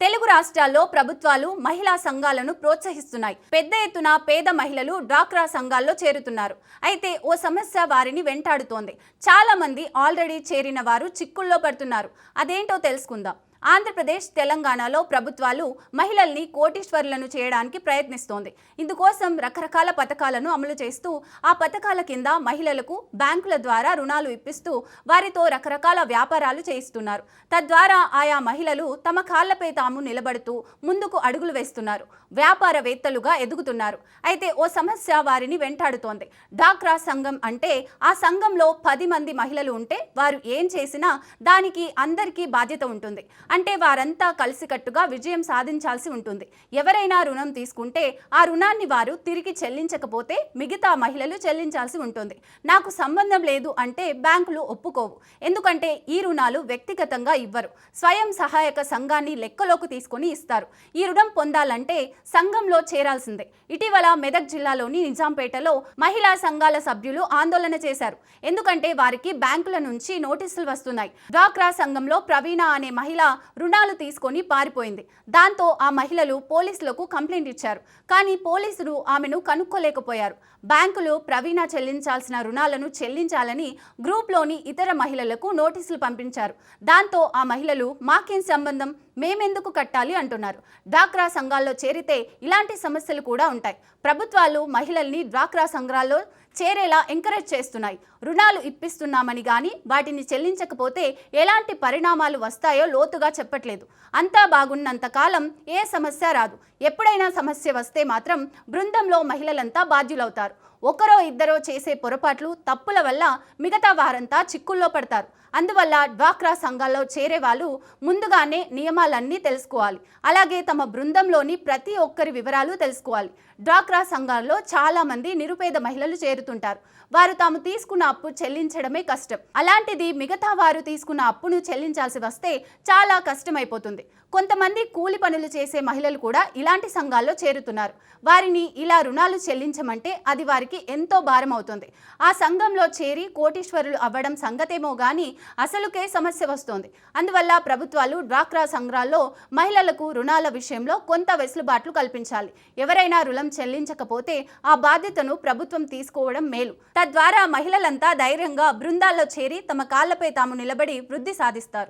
తెలుగు రాష్ట్రాల్లో ప్రభుత్వాలు మహిళా సంఘాలను ప్రోత్సహిస్తున్నాయి. పెద్ద ఎత్తున పేద మహిళలు డ్వాక్రా సంఘాల్లో చేరుతున్నారు. అయితే ఓ సమస్య వారిని వెంటాడుతోంది. చాలా మంది ఆల్రెడీ చేరిన వారు చిక్కుల్లో పడుతున్నారు. అదేంటో తెలుసుకుందాం. ఆంధ్రప్రదేశ్, తెలంగాణలో ప్రభుత్వాలు మహిళల్ని కోటీశ్వరులను చేయడానికి ప్రయత్నిస్తోంది. ఇందుకోసం రకరకాల పథకాలను అమలు చేస్తూ ఆ పథకాల కింద మహిళలకు బ్యాంకుల ద్వారా రుణాలు ఇప్పిస్తూ వారితో రకరకాల వ్యాపారాలు చేయిస్తున్నారు. తద్వారా ఆయా మహిళలు తమ కాళ్లపై తాము నిలబడుతూ ముందుకు అడుగులు వేస్తున్నారు. వ్యాపారవేత్తలుగా ఎదుగుతున్నారు. అయితే ఓ సమస్య వారిని వెంటాడుతోంది. డ్వాక్రా సంఘం అంటే ఆ సంఘంలో 10 మంది మహిళలు ఉంటే వారు ఏం చేసినా దానికి అందరికీ బాధ్యత ఉంటుంది. అంటే వారంతా కలిసికట్టుగా విజయం సాధించాల్సి ఉంటుంది. ఎవరైనా రుణం తీసుకుంటే ఆ రుణాన్ని వారు తిరిగి చెల్లించకపోతే మిగతా మహిళలు చెల్లించాల్సి ఉంటుంది. నాకు సంబంధం లేదు అంటే బ్యాంకులు ఒప్పుకోవు. ఎందుకంటే ఈ రుణాలు వ్యక్తిగతంగా ఇవ్వరు. స్వయం సహాయక సంఘాన్ని లెక్కలోకి తీసుకొని ఇస్తారు. ఈ రుణం పొందాలంటే సంఘంలో చేరాల్సిందే. ఇటీవల మెదక్ జిల్లాలోని నిజాంపేటలో మహిళా సంఘాల సభ్యులు ఆందోళన చేశారు. ఎందుకంటే వారికి బ్యాంకుల నుంచి నోటీసులు వస్తున్నాయి. డ్వాక్రా సంఘంలో ప్రవీణ అనే మహిళ రుణాలు తీసుకొని పారిపోయింది. దాంతో ఆ మహిళలు పోలీసులకు కంప్లైంట్ ఇచ్చారు. కానీ పోలీసులు ఆమెను కనుక్కోలేకపోయారు. బ్యాంకులు ప్రవీణ చెల్లించాల్సిన రుణాలను చెల్లించాలని గ్రూప్లోని ఇతర మహిళలకు నోటీసులు పంపించారు. దాంతో ఆ మహిళలు మాకేం సంబంధం, మేమెందుకు కట్టాలి అంటున్నారు. డ్వాక్రా సంఘాల్లో చేరితే ఇలాంటి సమస్యలు కూడా ఉంటాయి. ప్రభుత్వాలు మహిళల్ని డ్వాక్రా సంఘాల్లో చేరేలా ఎంకరేజ్ చేస్తున్నాయి. రుణాలు ఇప్పిస్తున్నామని కానీ వాటిని చెల్లించకపోతే ఎలాంటి పరిణామాలు వస్తాయో లోతుగా చెప్పట్లేదు. అంతా బాగున్నంత కాలం ఏ సమస్య రాదు. ఎప్పుడైనా సమస్య వస్తే మాత్రం బృందంలో మహిళలంతా బాధ్యులవుతారు. ఒకరో ఇద్దరో చేసే పొరపాట్లు, తప్పుల వల్ల మిగతా వారంతా చిక్కుల్లో పడతారు. అందువల్ల డ్వాక్రా సంఘాల్లో చేరే వాళ్ళు ముందుగానే నియమాలన్నీ తెలుసుకోవాలి. అలాగే తమ బృందంలోని ప్రతి ఒక్కరి వివరాలు తెలుసుకోవాలి. డ్వాక్రా సంఘాల్లో చాలా మంది నిరుపేద మహిళలు చేరుతుంటారు. వారు తాము తీసుకున్న అప్పు చెల్లించడమే కష్టం. అలాంటిది మిగతా వారు తీసుకున్న అప్పును చెల్లించాల్సి వస్తే చాలా కష్టమైపోతుంది. కొంతమంది కూలి పనులు చేసే మహిళలు కూడా ఇలాంటి సంఘాల్లో చేరుతున్నారు. వారిని ఇలా రుణాలు చెల్లించమంటే అది వారికి ఎంతో భారం అవుతుంది. ఆ సంఘంలో చేరి కోటీశ్వరులు అవ్వడం సంగతేమో కానీ అసలుకే సమస్య వస్తోంది. అందువల్ల ప్రభుత్వాలు డ్వాక్రా సంఘాల్లో మహిళలకు రుణాల విషయంలో కొంత వెసులుబాట్లు కల్పించాలి. ఎవరైనా రుణం చెల్లించకపోతే ఆ బాధ్యతను ప్రభుత్వం తీసుకోవడం మేలు. తద్వారా మహిళలంతా ధైర్యంగా బృందాల్లో చేరి తమ కాళ్లపై తాము నిలబడి వృద్ధి సాధిస్తారు.